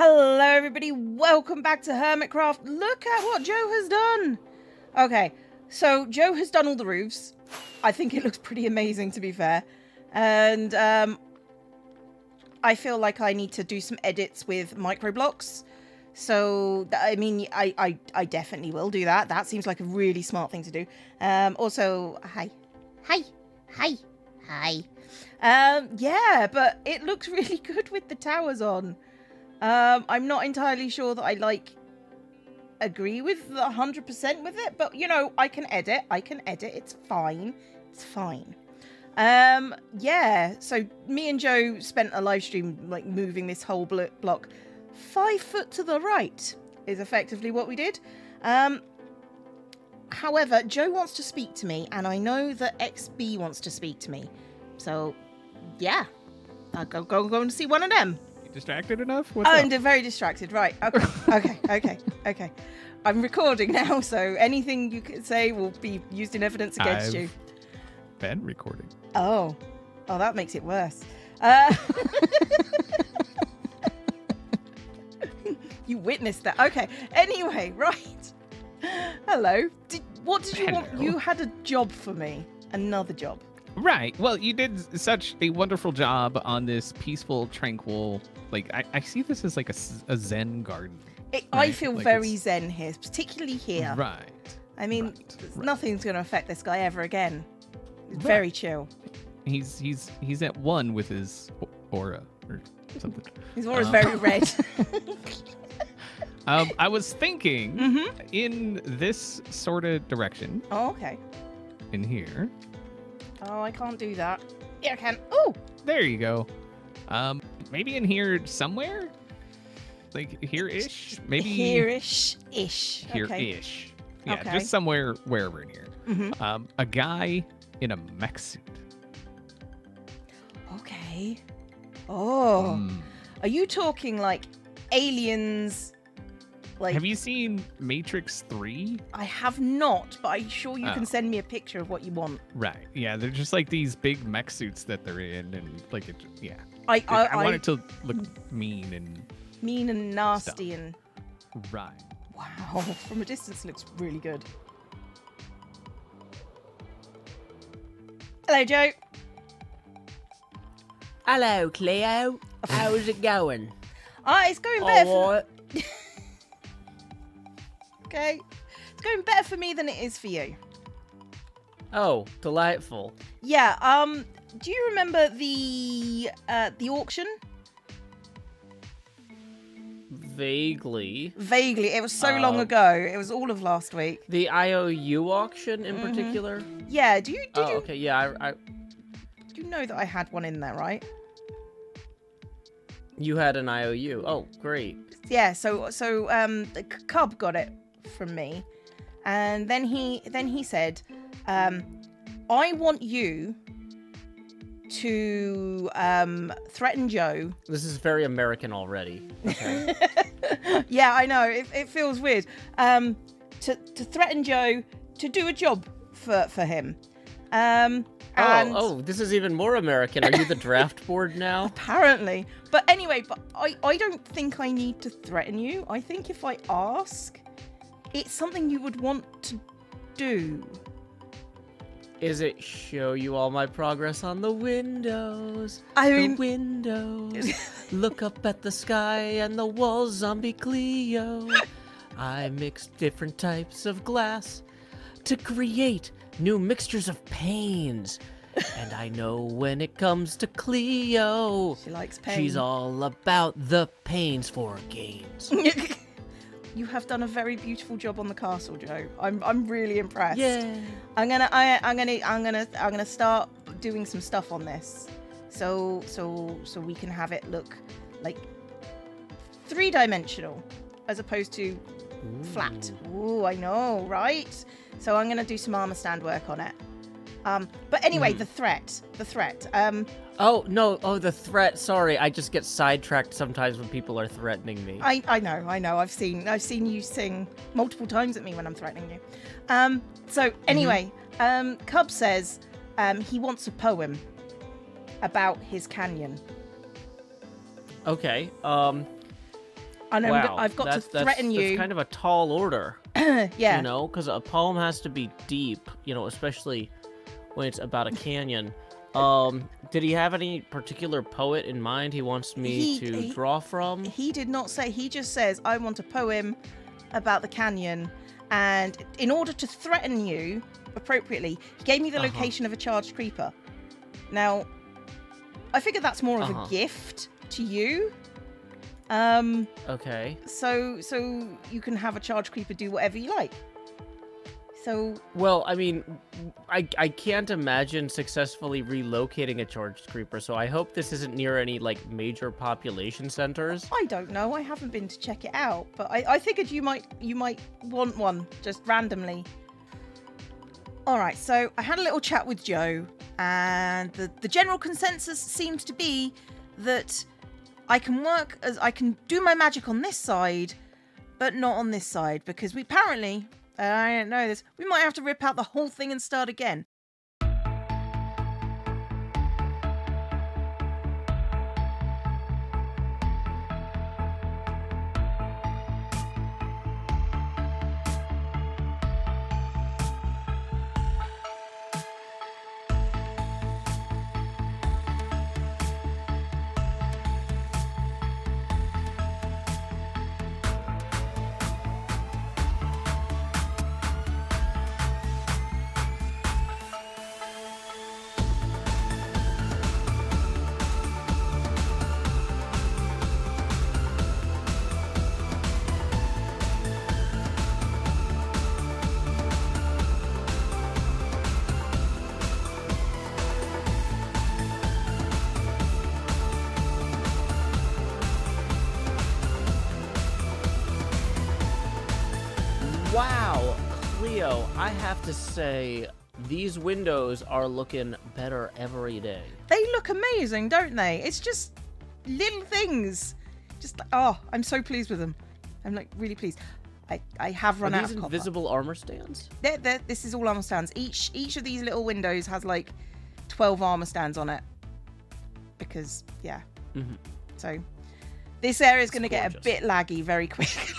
Hello everybody, welcome back to Hermitcraft. Look at what Joe has done. Okay, so Joe has done all the roofs. I think it looks pretty amazing, to be fair. And I feel like I need to do some edits with microblocks. So, I mean, I definitely will do that. That seems like a really smart thing to do. Also, hi. Yeah, but it looks really good with the towers on. I'm not entirely sure that I agree with 100% with it, but you know, I can edit. It's fine. It's fine. Yeah, so me and Joe spent a live stream like moving this whole block 5 foot to the right is effectively what we did. However, Joe wants to speak to me, and I know that XB wants to speak to me. So, yeah, I'll go and see one of them. You distracted enough? I'm very distracted. Right. Okay. Okay. I'm recording now, so anything you could say will be used in evidence against you. Been recording. Oh, that makes it worse. You witnessed that. Okay. Anyway, right. Hello. What did you want? You had a job for me. Another job. Right. Well, you did such a wonderful job on this peaceful, tranquil. Like, I see this as like a Zen garden. Right? I feel like very Zen here, particularly here. Right. I mean, nothing's going to affect this guy ever again. He's very chill. He's at one with his aura or something. His aura's very red. I was thinking in this sort of direction. Oh, okay. In here. Oh, I can't do that. Yeah, I can. Oh! There you go. Maybe in here somewhere? Like here-ish? Maybe... Here-ish-ish. Here-ish. Okay. Yeah, okay. Just somewhere, wherever in here. A guy in a mech suit. Okay. Oh. Are you talking like aliens... Like, have you seen Matrix 3? I have not, but I'm sure you can send me a picture of what you want. Right. Yeah, they're just like these big mech suits that they're in, and like it. Yeah. I want it to look mean and nasty stuff. And. Right. Wow. From a distance, it looks really good. Hello, Joe. Hello, Cleo. How's it going? It's going better. All right. Okay, it's going better for me than it is for you. Oh, delightful. Yeah. Do you remember the auction? Vaguely. Vaguely. It was so long ago. It was all of last week. The IOU auction in particular. Yeah. Do you? Okay. Yeah. I. You know that I had one in there, right? You had an IOU. Oh, great. Yeah. So Cub got it from me, and then he said, I want you to threaten Joe. This is very American already. Okay. Yeah, I know. It feels weird. To threaten Joe to do a job for him. And this is even more American. Are you the draft board now? Apparently. But anyway, I don't think I need to threaten you. I think if I ask, it's something you would want to do. Is it show you all my progress on the windows? The windows. Look up at the sky and the walls, zombie Cleo. I mixed different types of glass to create new mixtures of pains. And I know when it comes to Cleo, she likes pain. She's all about the pains for gains. You have done a very beautiful job on the castle, Joe. I'm really impressed. Yeah. I'm gonna start doing some stuff on this, so we can have it look like 3-dimensional as opposed to flat. Ooh, I know, right? So I'm gonna do some armor stand work on it. But anyway, the threat. Oh, no. Oh, the threat. Sorry, I just get sidetracked sometimes when people are threatening me. I know. I've seen you sing multiple times at me when I'm threatening you. So anyway, Cub says he wants a poem about his canyon. Okay. And Wow, I've got to threaten you. That's kind of a tall order. Yeah. You know, because a poem has to be deep, you know, especially when it's about a canyon. Did he have any particular poet in mind he wants me to draw from? He did not say. He just says, I want a poem about the canyon. And in order to threaten you appropriately, he gave me the location of a charged creeper. Now, I figure that's more of a gift to you. Okay. So you can have a charged creeper do whatever you like. So. Well, I mean, I can't imagine successfully relocating a charged creeper, so I hope this isn't near any, like, major population centers. I don't know. I haven't been to check it out, but I figured you might want one just randomly. All right. So I had a little chat with Joe, and the general consensus seems to be that I can do my magic on this side, but not on this side, because we apparently, I don't know this, we might have to rip out the whole thing and start again. Wow, Cleo, I have to say, these windows are looking better every day. They look amazing, don't they? It's just little things. Just like, oh, I'm so pleased with them. I'm like really pleased. I have run out of these copper. invisible armor stands? This is all armor stands. Each of these little windows has like 12 armor stands on it. Because, yeah. So, this area is going to get a bit laggy very quickly.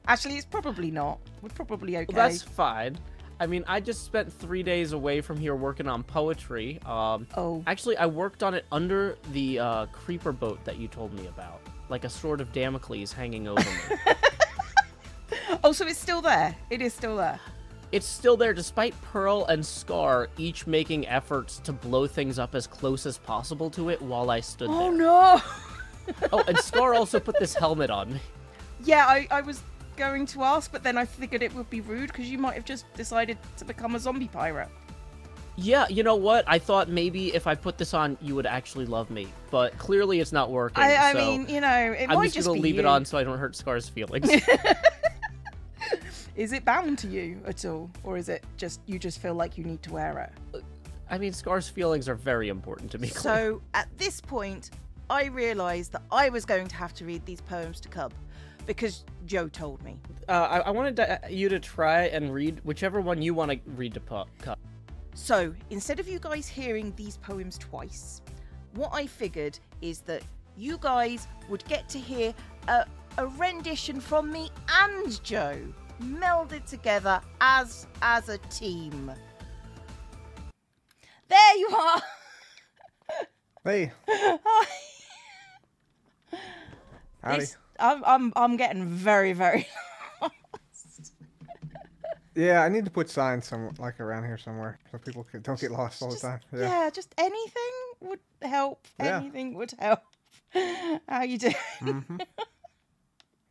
Actually, it's probably not. We're probably okay. Well, that's fine. I mean, I just spent 3 days away from here working on poetry. Actually, I worked on it under the creeper boat that you told me about. Like a sword of Damocles hanging over me. Oh, so it's still there? It is still there? It's still there, despite Pearl and Scar each making efforts to blow things up as close as possible to it while I stood there. Oh, no! Oh, and Scar also put this helmet on me. Yeah, I was going to ask, but then I figured it would be rude because you might have just decided to become a zombie pirate. Yeah, you know what? I thought maybe if I put this on, you would actually love me, but clearly it's not working. I mean, you know, it might just be I'm just gonna leave it on so I don't hurt Scar's feelings. Is it bound to you at all, or is it just you just feel like you need to wear it? I mean, Scar's feelings are very important to me. So at this point, I realised that I was going to have to read these poems to Cub. Because Joe told me. I wanted you to try and read whichever one you want to read to Cub. So, instead of you guys hearing these poems twice, what I figured is that you guys would get to hear a rendition from me and Joe, melded together as a team. There you are! Hey. Hi. Howdy. I'm getting very, very lost. Yeah, I need to put signs like around here somewhere so people don't get lost all the time. Yeah, just anything would help. Yeah. Anything would help. How you doing? Mm-hmm.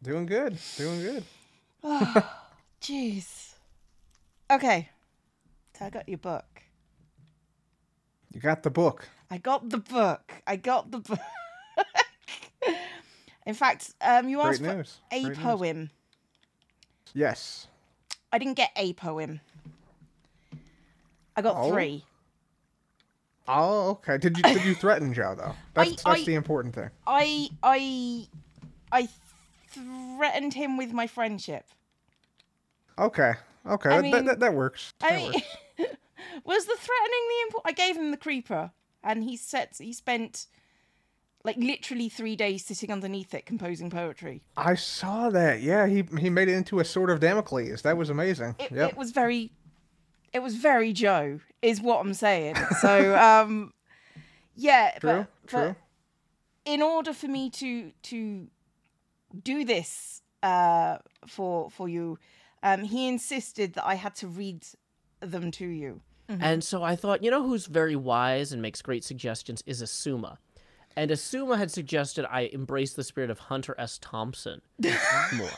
Doing good. Doing good. Oh, jeez. Okay. So I got your book. You got the book. I got the book. In fact, you asked for a poem. Yes. I didn't get a poem. I got 3. Oh, okay. Did you threaten Joe though? That's the important thing. I threatened him with my friendship. Okay. Okay. I mean, that works. Was the threatening the important? I gave him the creeper, and he spent Like literally 3 days sitting underneath it composing poetry. I saw that. Yeah, he made it into a sword of Damocles. That was amazing. It was very Joe, is what I'm saying. So yeah, True. but in order for me to do this for you, he insisted that I had to read them to you. And so I thought, you know who's very wise and makes great suggestions is Asuma. And Asuma had suggested I embrace the spirit of Hunter S. Thompson more.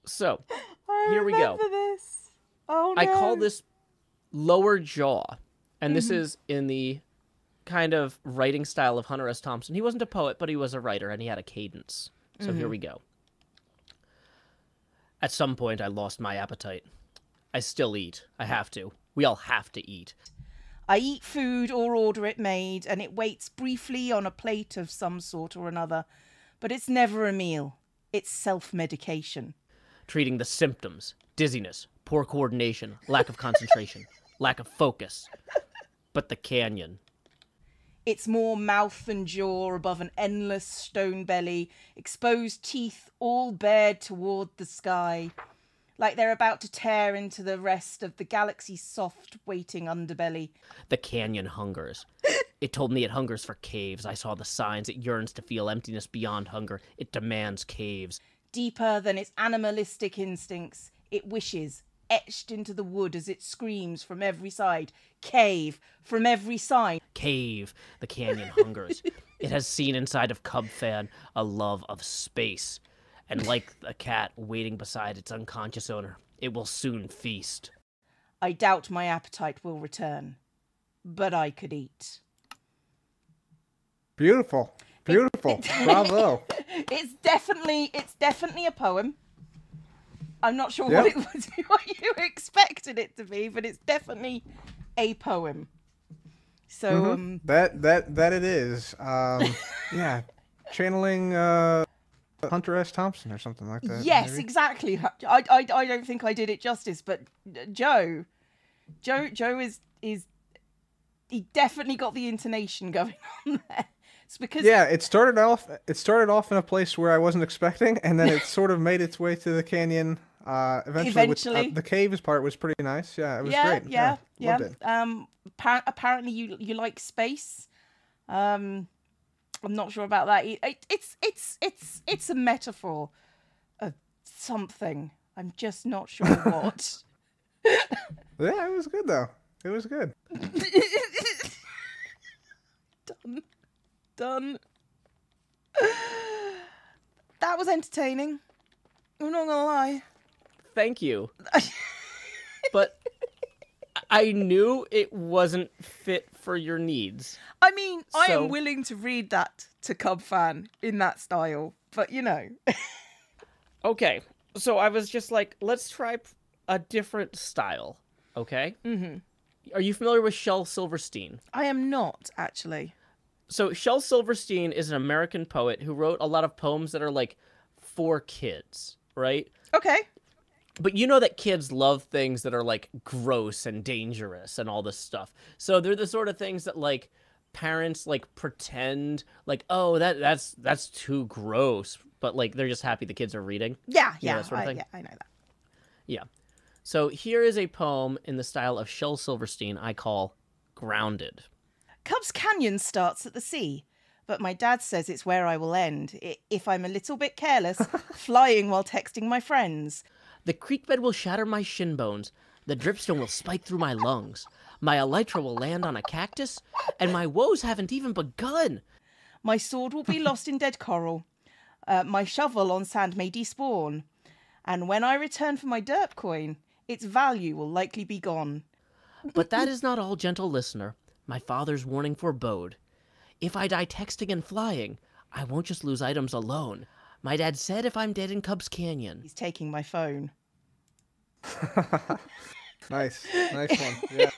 So, here we go. This. Oh, no. I call this lower jaw. And this is in the kind of writing style of Hunter S. Thompson. He wasn't a poet, but he was a writer, and he had a cadence. So here we go. At some point, I lost my appetite. I still eat. I have to. We all have to eat. I eat food or order it made, and it waits briefly on a plate of some sort or another. But it's never a meal. It's self-medication. Treating the symptoms. Dizziness, poor coordination, lack of concentration, lack of focus. But the canyon. It's more mouth and jaw above an endless stone belly, exposed teeth all bared toward the sky, like they're about to tear into the rest of the galaxy's soft, waiting underbelly. The canyon hungers. It told me it hungers for caves. I saw the signs. It yearns to feel emptiness beyond hunger. It demands caves. Deeper than its animalistic instincts, it wishes, etched into the wood as it screams from every side. Cave, from every side. Cave. The canyon hungers. It has seen inside of Cub Fan a love of space. And like a cat waiting beside its unconscious owner, it will soon feast. I doubt my appetite will return, but I could eat. Beautiful. Bravo. It's definitely a poem. I'm not sure Yep. what it was, what you expected it to be, but it's definitely a poem. So That it is. Yeah, channeling Hunter S. Thompson or something like that. yes, maybe? exactly. I don't think I did it justice, but Joe is he definitely got the intonation going on there. It's because Yeah, it started off in a place where I wasn't expecting, and then it sort of made its way to the canyon. Eventually. The caves part was pretty nice. Yeah, it was great. Yeah. Loved it. Apparently you like space. I'm not sure about that. It's a metaphor of something. I'm just not sure what. Yeah, it was good though. It was good. Done. That was entertaining. I'm not gonna lie. Thank you. But I knew it wasn't fit for your needs. I mean, I So- am willing to read that to Cub Fan in that style, but you know. Okay, so I was just like, let's try a different style, okay? Mm-hmm. Are you familiar with Shel Silverstein? I am not, actually. So Shel Silverstein is an American poet who wrote a lot of poems that are like for kids, right? Okay. But you know that kids love things that are like gross and dangerous and all this stuff. So they're the sort of things that like parents like pretend like, oh, that's too gross, but like they're just happy the kids are reading. Yeah, You know, yeah, that sort of thing? yeah, I know that. Yeah. So here is a poem in the style of Shel Silverstein I call Grounded. Cub's Canyon starts at the sea, but my dad says it's where I will end, if I'm a little bit careless, flying while texting my friends. The creek bed will shatter my shin bones. The dripstone will spike through my lungs. My elytra will land on a cactus, and my woes haven't even begun. My sword will be lost in dead coral. My shovel on sand may despawn. And when I return for my derp coin, its value will likely be gone. But that is not all, gentle listener. My father's warning forebode. If I die texting and flying, I won't just lose items alone. My dad said if I'm dead in Cubs Canyon. He's taking my phone. Nice one. Yeah,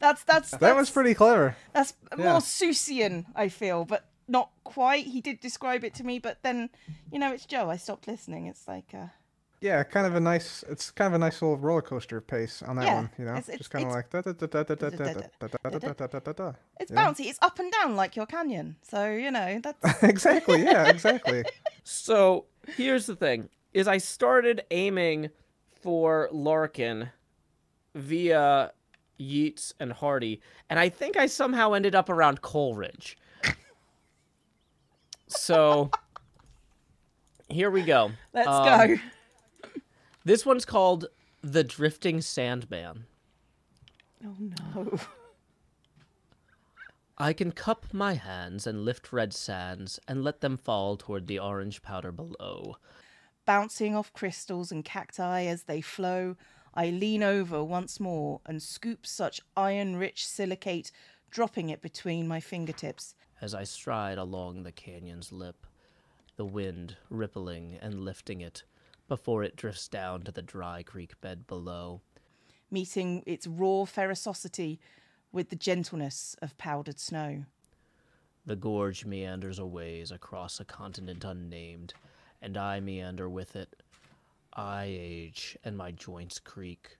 That was pretty clever. That's Yeah. more Seussian, I feel, but not quite. He did describe it to me, but then, you know, it's Joe. I stopped listening. It's like, Yeah, kind of a nice. It's kind of a nice little roller coaster pace on that one. You know, just kind of like da da da da da da da da da da da da. It's bouncy. It's up and down like your canyon. So you know that's exactly. Yeah, exactly. So here's the thing: is I started aiming for Larkin via Yeats and Hardy, and I think I somehow ended up around Coleridge. So here we go. Let's go. This one's called The Drifting Sandman. Oh no. I can cup my hands and lift red sands and let them fall toward the orange powder below. Bouncing off crystals and cacti as they flow, I lean over once more and scoop such iron-rich silicate, dropping it between my fingertips. As I stride along the canyon's lip, the wind rippling and lifting it before it drifts down to the dry creek bed below, meeting its raw ferocity with the gentleness of powdered snow. The gorge meanders a ways across a continent unnamed, and I meander with it. I age, and my joints creak.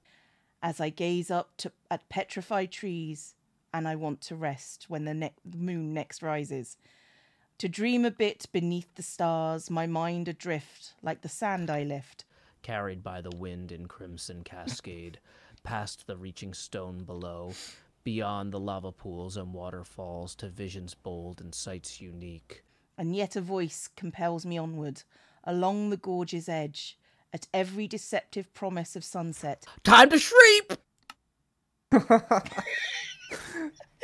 As I gaze up at petrified trees, and I want to rest when the moon next rises. To dream a bit beneath the stars, my mind adrift like the sand I lift. Carried by the wind in crimson cascade, past the reaching stone below, beyond the lava pools and waterfalls to visions bold and sights unique. And yet a voice compels me onward, along the gorge's edge, at every deceptive promise of sunset. Time to shriep!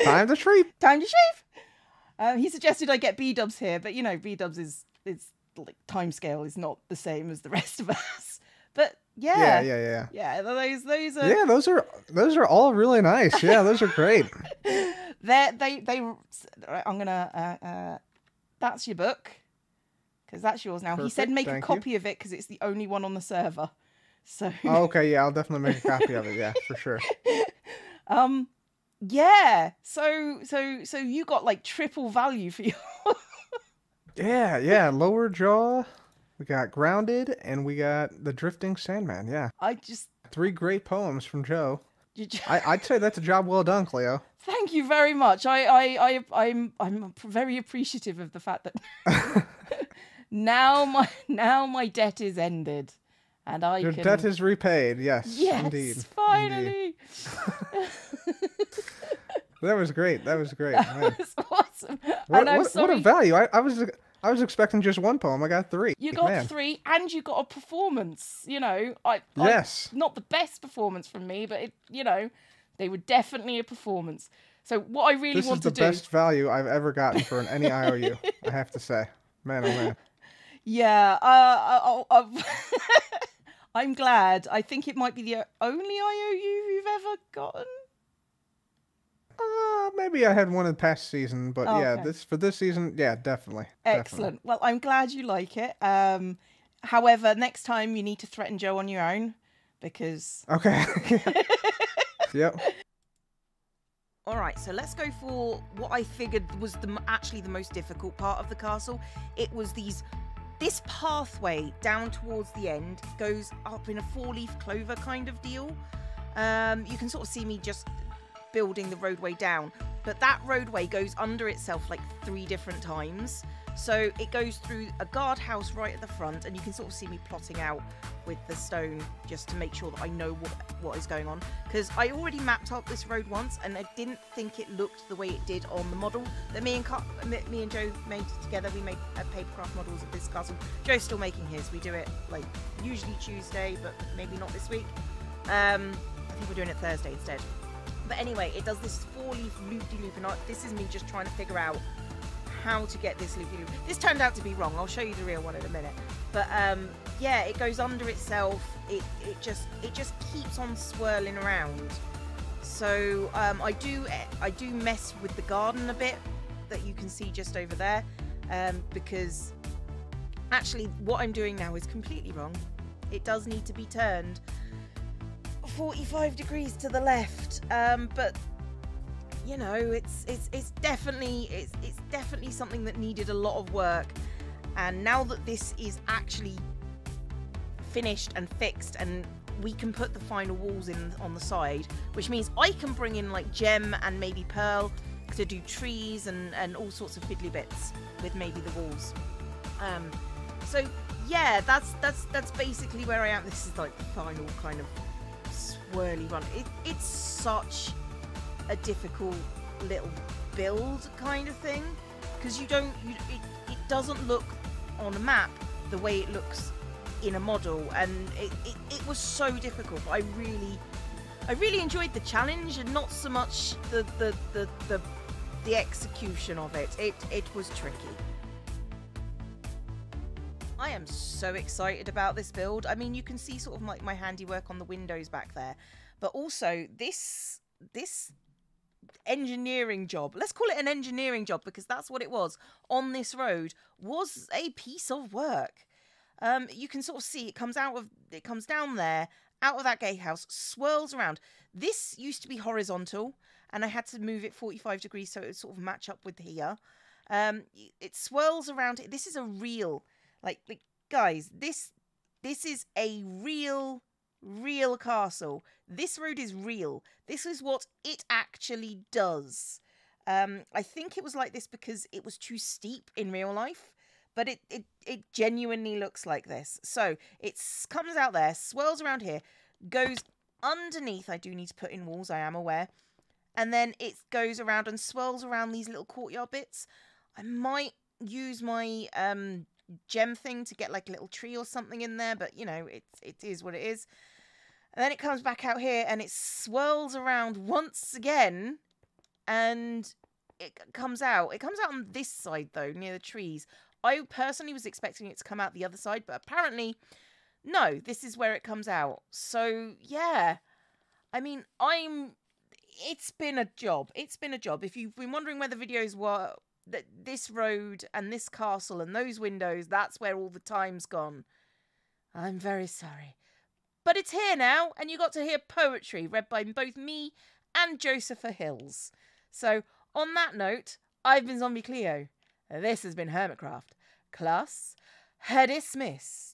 Time to shriep! Time to shriep! He suggested I get B-dubs here, but you know, B-dubs is like timescale is not the same as the rest of us. But yeah. Yeah, those are. Yeah, those are all really nice. Yeah, those are great. I'm gonna. That's your book, because that's yours now. Perfect, he said make a copy of it because it's the only one on the server. So. Oh, okay, yeah, I'll definitely make a copy of it. Yeah, for sure. Yeah. So you got like triple value for your. Yeah. Lower Jaw. We got Grounded, and we got The Drifting Sandman. Yeah. 3 great poems from Joe. I'd say that's a job well done, Cleo. Thank you very much. I'm very appreciative of the fact that now my debt is ended, and Your debt is repaid. Yes. Yes. Indeed. Finally. Indeed. That was great. Man. That was awesome. What a value! I was expecting just 1 poem. I got 3. You got 3, and you got a performance. You know, yes, not the best performance from me, but they were definitely a performance. So what I really want to do. This is the best value I've ever gotten for any IOU. I have to say, man, oh man. Yeah. I'm glad. I think it might be the only IOU you've ever gotten. Maybe I had one in the past season, but yeah, this season, yeah, definitely. Excellent. Well, I'm glad you like it. However, next time you need to threaten Joe on your own, because. Okay. Yep. All right, so let's go for what I figured was actually the most difficult part of the castle. It was this pathway down towards the end goes up in a 4-leaf clover kind of deal. You can sort of see me just building the roadway down, but that roadway goes under itself like 3 different times. So it goes through a guardhouse right at the front, and you can sort of see me plotting out with the stone just to make sure that I know what is going on, because I already mapped out this road once and I didn't think it looked the way it did on the model that me and Joe made together. We made papercraft models of this castle. Joe's still making his. We do it like usually Tuesday, but maybe not this week. I think we're doing it Thursday instead. But anyway, it does this 4-leaf loop-de-loop, and this is me just trying to figure out how to get this loop-de-loop. This turned out to be wrong. I'll show you the real one in a minute. But yeah, it goes under itself. It just keeps on swirling around. So I do mess with the garden a bit that you can see just over there, because actually what I'm doing now is completely wrong. It does need to be turned 45 degrees to the left, but you know, it's definitely something that needed a lot of work. And now that this is actually finished and fixed, and we can put the final walls in on the side, which means I can bring in like gem and maybe pearl to do trees and all sorts of fiddly bits with maybe the walls. So yeah, that's basically where I am. This is like the final kind of swirly run. It's such a difficult little build kind of thing, because it doesn't look on a map the way it looks in a model, and it was so difficult. But I really enjoyed the challenge, and not so much the execution of it. It was tricky. I am so excited about this build. I mean, you can see sort of like my handiwork on the windows back there, but also this engineering job, let's call it an engineering job because that's what it was, on this road was a piece of work. You can sort of see it comes down there, out of that gatehouse, swirls around. This used to be horizontal, and I had to move it 45 degrees so it would sort of match up with here. It swirls around. This is a real, like guys, this is a real castle. This road is real. This is what it actually does. I think it was like this because it was too steep in real life, but it genuinely looks like this. So it comes out there, swirls around here, goes underneath. I do need to put in walls, I am aware. And then it goes around and swirls around these little courtyard bits. I might use my gem thing to get like a little tree or something in there, but you know, it is what it is. And then it comes back out here and it swirls around once again, and it comes out. It comes out on this side though, near the trees. I personally was expecting it to come out the other side, but apparently no, this is where it comes out. So yeah, I mean, it's been a job. It's been a job. If you've been wondering where the videos were, that this road and this castle and those windows, that's where all the time's gone. I'm very sorry. But it's here now, and you got to hear poetry read by both me and Josepha Hills. So, on that note, I've been Zombie Cleo. This has been Hermitcraft. Class, dismissed.